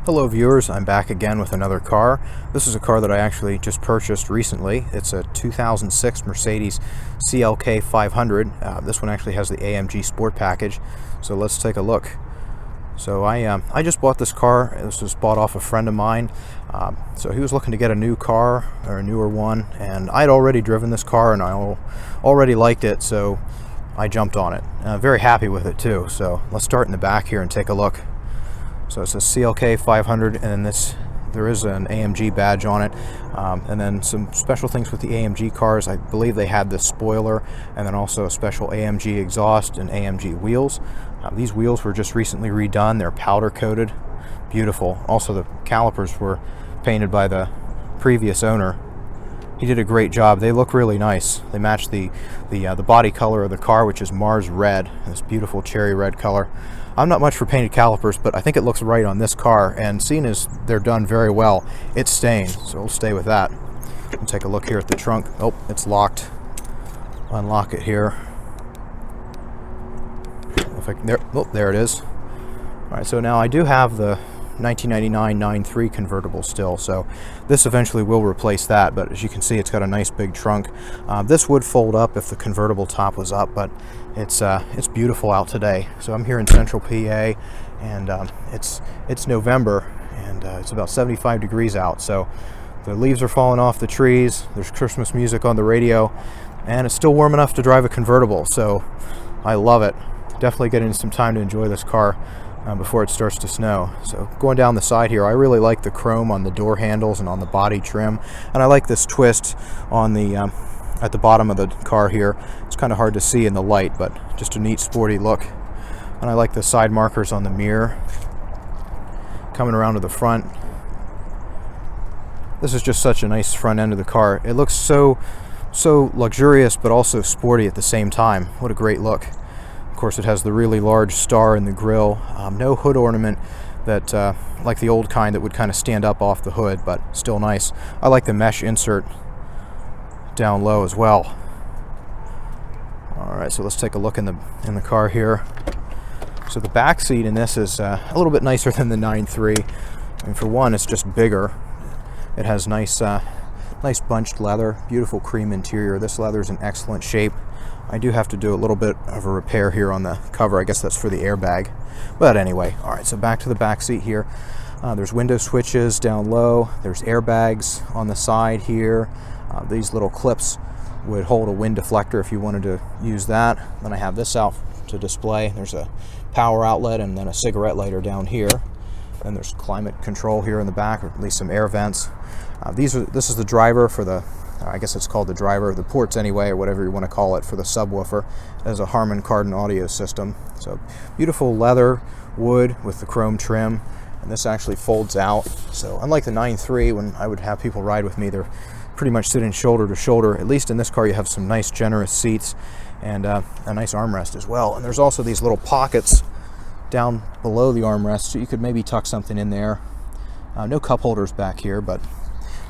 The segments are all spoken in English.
Hello viewers, I'm back again with another car. This is a car that I actually just purchased recently. It's a 2006 Mercedes CLK 500. This one actually has the AMG Sport package, so let's take a look. So I just bought this car. This was bought off a friend of mine. So he was looking to get a new car, or a newer one, and I'd already driven this car and I already liked it, so I jumped on it. Very happy with it too. So let's start in the back here and take a look. So it's a CLK 500, and there is an AMG badge on it, and then some special things with the AMG cars. I believe they had this spoiler, and then also a special AMG exhaust and AMG wheels. These wheels were just recently redone. They're powder coated, beautiful. Also, the calipers were painted by the previous owner. He did a great job. They look really nice. They match the body color of the car, which is Mars red, this beautiful cherry red color. I'm not much for painted calipers, but I think it looks right on this car, and seeing as they're done very well, it's staying, so we'll stay with that. We'll take a look here at the trunk. Oh, it's locked. Unlock it here. If I can, there it is. All right, so now I do have the 1999 9.3 convertible still, so this eventually will replace that, but as you can see, it's got a nice big trunk. This would fold up if the convertible top was up, but it's beautiful out today. So I'm here in central PA, and it's November, and it's about 75 degrees out, so the leaves are falling off the trees, there's Christmas music on the radio, and it's still warm enough to drive a convertible, so I love it. Definitely getting some time to enjoy this car before it starts to snow. So going down the side here, I really like the chrome on the door handles and on the body trim, and I like this twist on the at the bottom of the car here. It's kind of hard to see in the light, but just a neat sporty look. And I like the side markers on the mirror. Coming around to the front, this is just such a nice front end of the car. It looks so luxurious, but also sporty at the same time. What a great look. Of course, it has the really large star in the grille. No hood ornament that like the old kind that would kind of stand up off the hood, but still nice. I like the mesh insert down low as well. All right, so let's take a look in the car here. So the back seat in this is a little bit nicer than the 9.3. I mean, for one, it's just bigger. It has nice bunched leather, beautiful cream interior. This leather is in excellent shape. I do have to do a little bit of a repair here on the cover. I guess that's for the airbag. But anyway, all right, so back to the back seat here. There's window switches down low. There's airbags on the side here. These little clips would hold a wind deflector if you wanted to use that. Then I have this out to display. There's a power outlet and then a cigarette lighter down here. Then there's climate control here in the back, or at least some air vents. This is the driver for the, I guess it's called the driver, the ports anyway, or whatever you want to call it, for the subwoofer. It has a Harman Kardon audio system. So beautiful leather, wood with the chrome trim, and this actually folds out. So unlike the 9.3, when I would have people ride with me, they're pretty much sitting shoulder to shoulder. At least in this car you have some nice generous seats and a nice armrest as well. And there's also these little pockets down below the armrest, so you could maybe tuck something in there. No cup holders back here,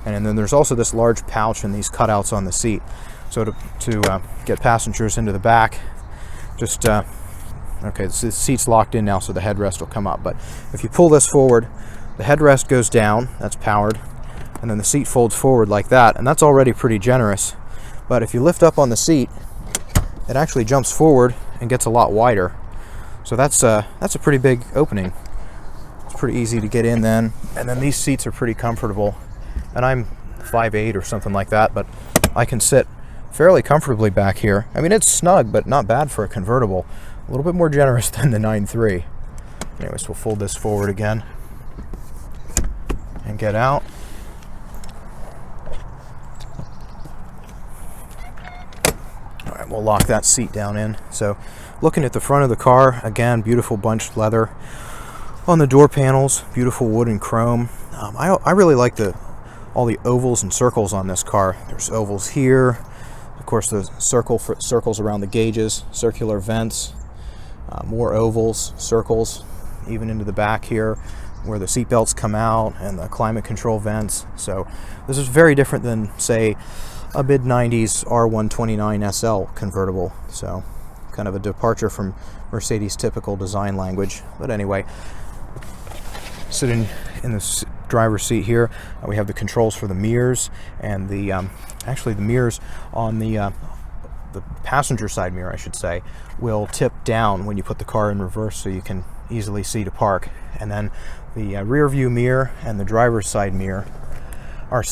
and then there's also this large pouch and these cutouts on the seat. So to get passengers into the back, just okay, the seat's locked in now, so the headrest will come up. But if you pull this forward, the headrest goes down, that's powered, and then the seat folds forward like that, and that's already pretty generous. But if you lift up on the seat, it actually jumps forward and gets a lot wider. So that's a pretty big opening. It's pretty easy to get in then, and then these seats are pretty comfortable. And I'm 5'8" or something like that, but I can sit fairly comfortably back here. I mean, it's snug, but not bad for a convertible. A little bit more generous than the 9.3. Anyways, we'll fold this forward again and get out. All right, we'll lock that seat down in. So looking at the front of the car, again, beautiful bunched leather on the door panels, beautiful wood and chrome. I really like all the ovals and circles on this car. There's ovals here, of course the circles around the gauges, circular vents, more ovals, circles, even into the back here where the seat belts come out, and the climate control vents. So this is very different than, say, a mid-90s R129 SL convertible. So kind of a departure from Mercedes' typical design language. But anyway, sitting in the driver's seat here, we have the controls for the mirrors, and the actually the mirrors on the passenger side mirror, I should say, will tip down when you put the car in reverse, so you can easily see to park. And then the rear view mirror and the driver's side mirror are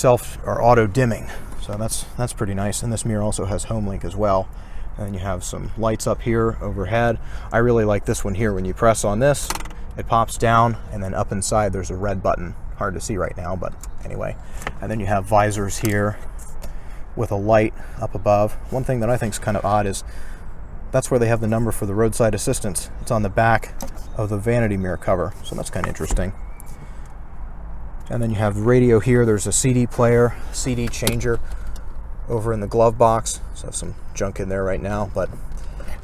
auto dimming, so that's pretty nice. And this mirror also has home link as well. And then you have some lights up here overhead. I really like this one here. When you press on this, it pops down, and then up inside there's a red button. Hard to see right now, but anyway. And then you have visors here with a light up above. One thing that I think is kind of odd is that's where they have the number for the roadside assistance. It's on the back of the vanity mirror cover, so that's kind of interesting. And then you have the radio here. There's a CD player, CD changer over in the glove box. So some junk in there right now,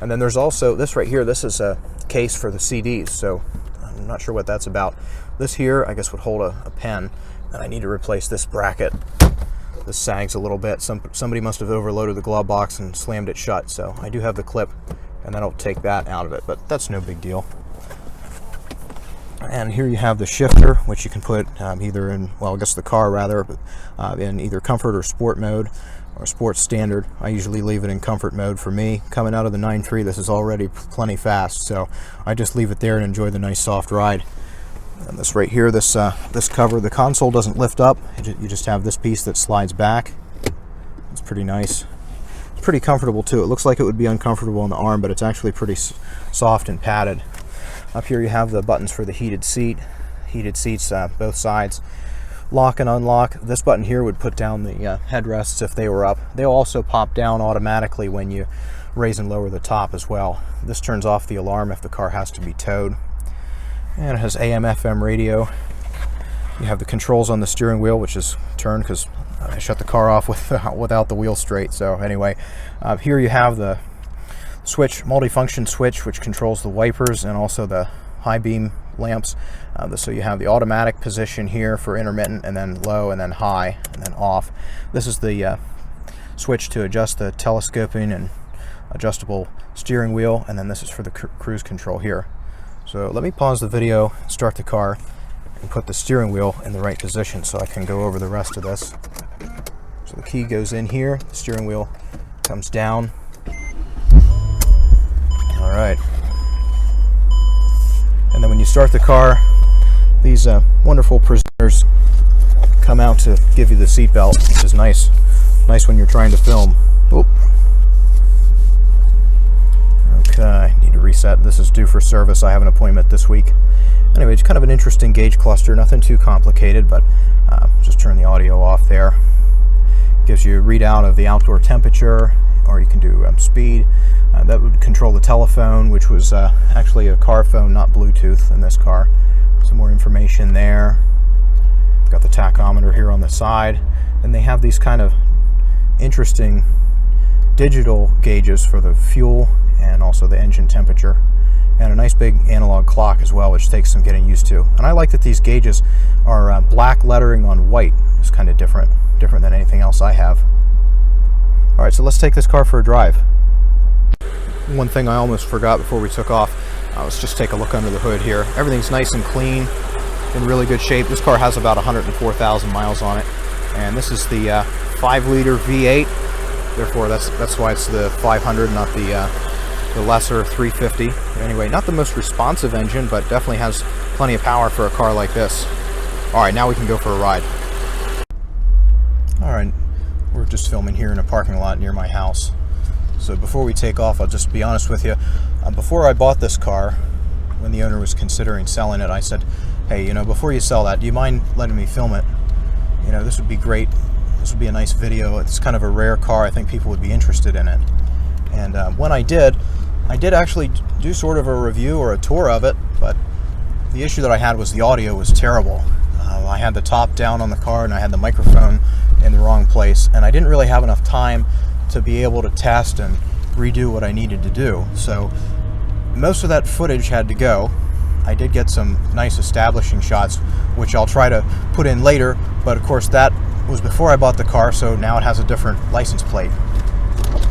and then there's also this right here. This is a case for the CDs, so I'm not sure what that's about. This here, I guess, would hold a pen, and I need to replace this bracket. This sags a little bit. Somebody must have overloaded the glove box and slammed it shut, so I do have the clip, and that'll take that out of it, but that's no big deal. And here you have the shifter, which you can put either in, well, I guess the car rather, but in either comfort or sport mode, or sports standard. I usually leave it in comfort mode for me. Coming out of the 9.3, this is already plenty fast, so I just leave it there and enjoy the nice soft ride. And this right here, this cover, the console doesn't lift up. You just have this piece that slides back. It's pretty nice. It's pretty comfortable too. It looks like it would be uncomfortable on the arm, but it's actually pretty soft and padded. Up here you have the buttons for the heated seats, both sides. Lock and unlock. This button here would put down the headrests if they were up. They'll also pop down automatically when you raise and lower the top as well. This turns off the alarm if the car has to be towed. And it has AM FM radio. You have the controls on the steering wheel, which is turned because I shut the car off without the wheel straight. So anyway, here you have the switch, multifunction switch, which controls the wipers and also the high beam lamps. So you have the automatic position here for intermittent, and then low, and then high, and then off. This is the switch to adjust the telescoping and adjustable steering wheel, and then this is for the cruise control here. So let me pause the video, start the car, and put the steering wheel in the right position so I can go over the rest of this. So the key goes in here, the steering wheel comes down. All right. And then when you start the car, these wonderful presenters come out to give you the seat belt, which is nice when you're trying to film. Oop. Okay, need to reset. This is due for service. I have an appointment this week. Anyway, it's kind of an interesting gauge cluster, nothing too complicated, but just turn the audio off there. Gives you a readout of the outdoor temperature, or you can do speed. That would control the telephone, which was actually a car phone, not Bluetooth in this car. Some more information there. Got the tachometer here on the side. And they have these kind of interesting digital gauges for the fuel and also the engine temperature. And a nice big analog clock as well, which takes some getting used to. And I like that these gauges are black lettering on white. It's kind of different than anything else I have. All right, so let's take this car for a drive. One thing I almost forgot before we took off, let's just take a look under the hood here. Everything's nice and clean, in really good shape. This car has about 104,000 miles on it, and this is the 5-liter V8. Therefore, that's why it's the 500, not the lesser 350. Anyway, not the most responsive engine, but definitely has plenty of power for a car like this. All right, now we can go for a ride. All right, we're just filming here in a parking lot near my house. So before we take off, I'll just be honest with you. Before I bought this car, when the owner was considering selling it, I said, hey, before you sell that, do you mind letting me film it? This would be great. This would be a nice video. It's kind of a rare car. I think people would be interested in it. And when I did actually do sort of a review or a tour of it, but the issue that I had was the audio was terrible. I had the top down on the car, and I had the microphone in the wrong place, and I didn't really have enough time to be able to test and redo what I needed to do. So most of that footage had to go. I did get some nice establishing shots, which I'll try to put in later, but of course that was before I bought the car, so now it has a different license plate.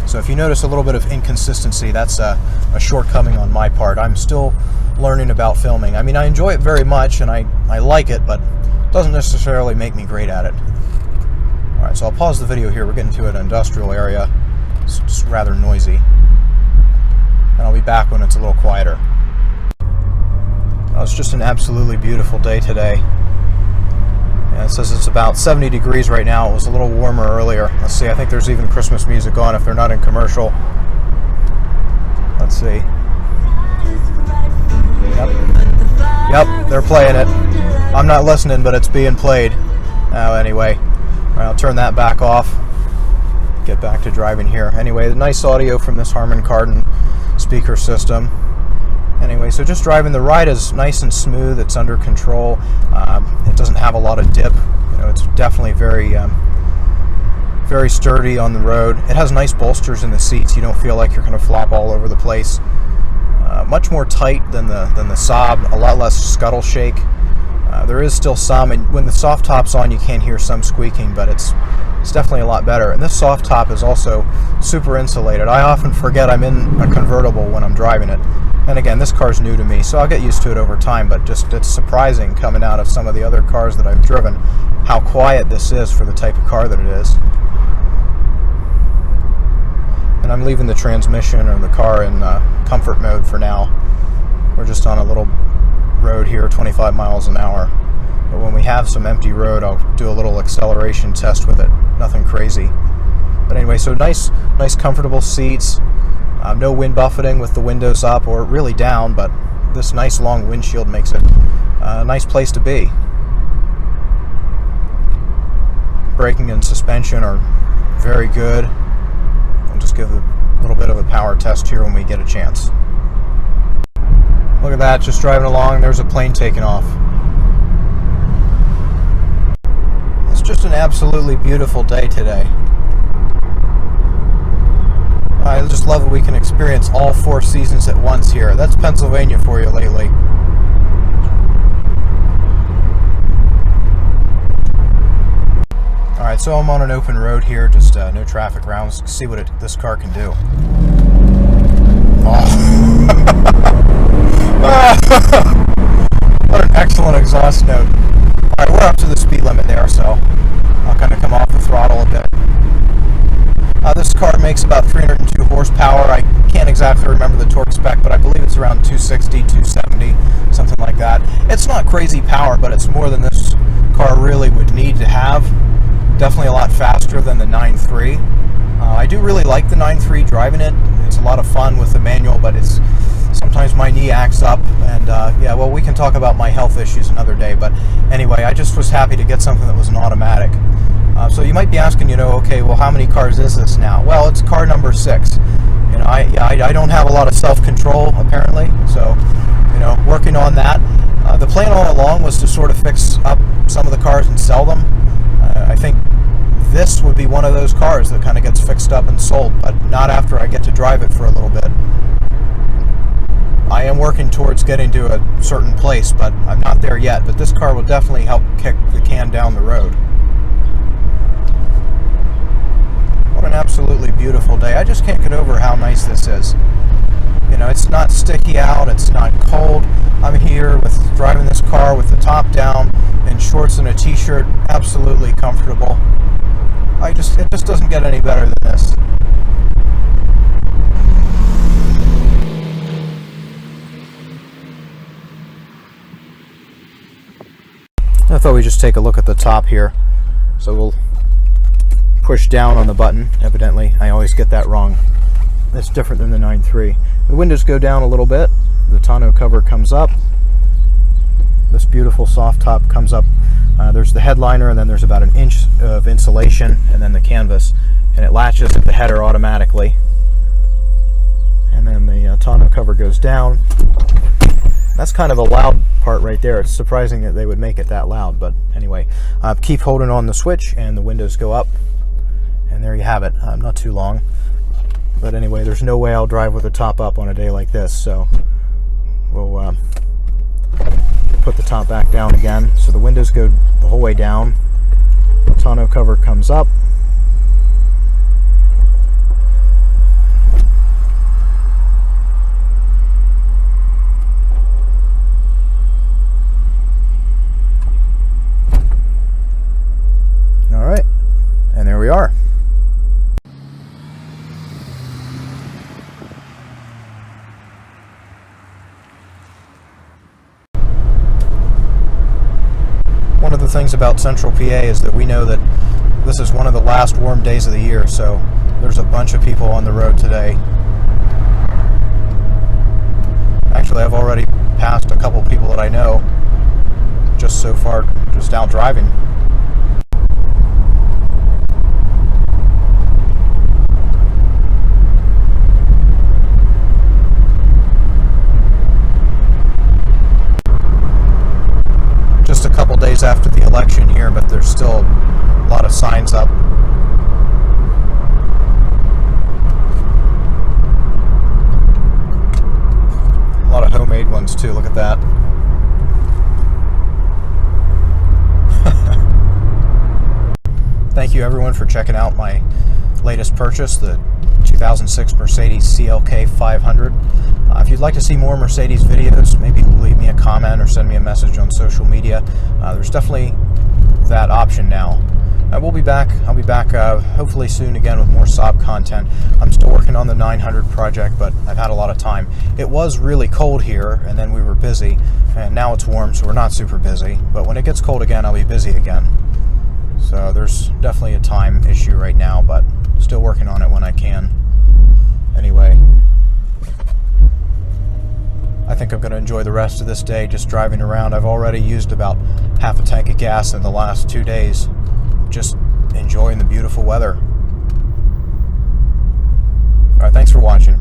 So if you notice a little bit of inconsistency, that's a shortcoming on my part. I'm still learning about filming. I mean, I enjoy it very much, and I like it, but doesn't necessarily make me great at it. Alright, so I'll pause the video here. We're getting to an industrial area. It's just rather noisy. And I'll be back when it's a little quieter. Oh, it's just an absolutely beautiful day today. Yeah, it says it's about 70 degrees right now. It was a little warmer earlier. Let's see, I think there's even Christmas music on if they're not in commercial. Let's see. Yep, they're playing it. I'm not listening, but it's being played. Anyway, all right, I'll turn that back off. Get back to driving here. Anyway, the nice audio from this Harman Kardon speaker system. Anyway, so just driving. The ride is nice and smooth. It's under control. It doesn't have a lot of dip. You know, it's definitely very sturdy on the road. It has nice bolsters in the seats. You don't feel like you're going to flop all over the place. Much more tight than the Saab. A lot less scuttle shake. There is still some, and when the soft top's on, you can hear some squeaking, but it's definitely a lot better. And this soft top is also super insulated. I often forget I'm in a convertible when I'm driving it. And again, this car's new to me, so I'll get used to it over time, but just it's surprising coming out of some of the other cars that I've driven how quiet this is for the type of car that it is. And I'm leaving the transmission or the car in comfort mode for now. We're just on a little road here, 25 miles an hour. But when we have some empty road, I'll do a little acceleration test with it. Nothing crazy. But anyway, so nice comfortable seats. No wind buffeting with the windows up or really down, but this nice long windshield makes it a nice place to be. Braking and suspension are very good. I'll just give a little bit of a power test here when we get a chance. Look at that, just driving along, there's a plane taking off. It's just an absolutely beautiful day today. I just love that we can experience all 4 seasons at once here. That's Pennsylvania for you lately. Alright, so I'm on an open road here, just no traffic around. Let's see what this car can do. Oh. What an excellent exhaust note. Alright, we're up to the speed limit there, so I'll kind of come off the throttle a bit. This car makes about 302 horsepower. I can't exactly remember the torque spec, but I believe it's around 260, 270, something like that. It's not crazy power, but it's more than this car really would need to have. Definitely a lot faster than the 9.3. I do really like the 9.3 driving it. It's a lot of fun with the manual, but it's sometimes my knee acts up, and yeah, well, we can talk about my health issues another day, but anyway, I just was happy to get something that was an automatic. So you might be asking, you know, okay, well, how many cars is this now? Well, it's car number 6. You know, I don't have a lot of self-control, apparently, so, you know, working on that. The plan all along was to sort of fix up some of the cars and sell them. I think this would be one of those cars that kind of gets fixed up and sold, but not after I get to drive it for a little bit. I am working towards getting to a certain place, but I'm not there yet. But this car will definitely help kick the can down the road. What an absolutely beautiful day. I just can't get over how nice this is. You know, it's not sticky out, it's not cold. I'm here with driving this car with the top down in shorts and a t-shirt, absolutely comfortable. It just doesn't get any better than this. I thought we'd just take a look at the top here. So we'll push down on the button. Evidently, I always get that wrong. It's different than the 9.3. The windows go down a little bit. The tonneau cover comes up. This beautiful soft top comes up. There's the headliner, and then there's about 1 inch of insulation, and then the canvas. And it latches at the header automatically. And then the tonneau cover goes down. That's kind of a loud part right there. It's surprising that they would make it that loud, but anyway. Keep holding on the switch and the windows go up. And there you have it. Not too long. But anyway, there's no way I'll drive with the top up on a day like this, so we'll put the top back down again. So the windows go the whole way down. The tonneau cover comes up. things about Central PA is that we know that this is one of the last warm days of the year, so there's a bunch of people on the road today. Actually, I've already passed a couple people that I know just so far, just out driving. Just a couple days after the election here, but there's still a lot of signs up. A lot of homemade ones too, look at that. Thank you everyone for checking out my latest purchase, the 2006 Mercedes CLK 500. If you'd like to see more Mercedes videos, maybe leave me a comment or send me a message on social media. There's definitely that option now. We'll be back. I'll be back hopefully soon again with more Saab content. I'm still working on the 900 project, but I've had a lot of time. It was really cold here, and then we were busy, and now it's warm, so we're not super busy. But when it gets cold again, I'll be busy again. So there's definitely a time issue right now, but still working on it when I can. Anyway, I think I'm going to enjoy the rest of this day just driving around. I've already used about half a tank of gas in the last 2 days, just enjoying the beautiful weather. All right, thanks for watching.